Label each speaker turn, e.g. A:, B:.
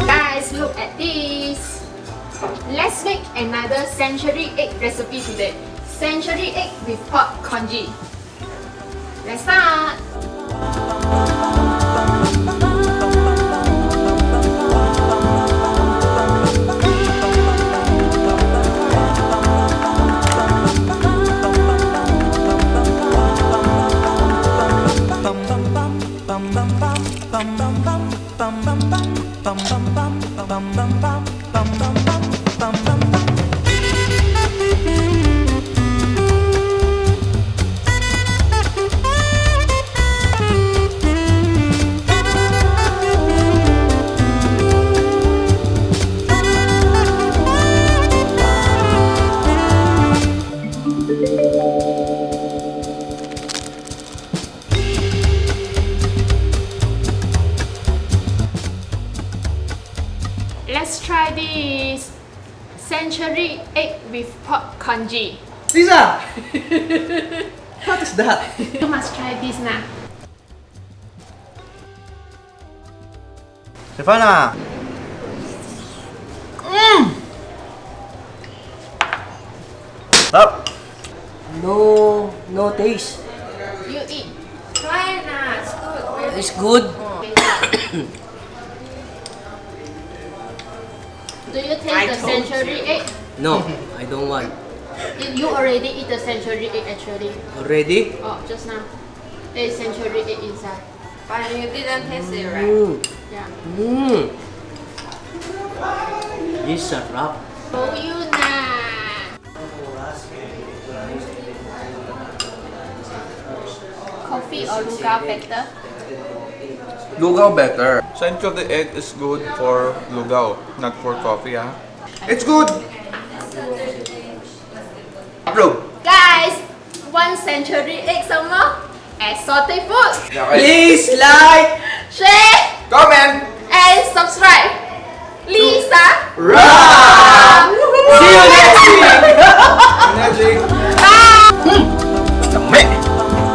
A: Guys, look at this. Let's make another century egg recipe today. Century egg with pork congee. Let's start. Let's try this century egg with pork congee.
B: Lisa! What is that?
A: You must try this now.
B: Stefana! Up!
C: No taste.
A: You eat. Try now. It's good.
C: It's good.
A: Do you taste the century egg?
C: No, I don't want.
A: You already eat the century egg actually.
C: Already?
A: Oh, just now. There's century egg inside.
D: But you didn't taste it, right?
A: Yeah.
C: Lisarap.
A: Oh, you na. Coffee or luga better?
E: Lugaw better. Century egg is good for lugaw, not for coffee, ah. It's good! Approve!
A: Guys, one century egg some more. Exotic food.
C: Please like,
A: Share
E: Comment!
A: and subscribe. Lisa.
C: rap. See you next week.
E: Energy!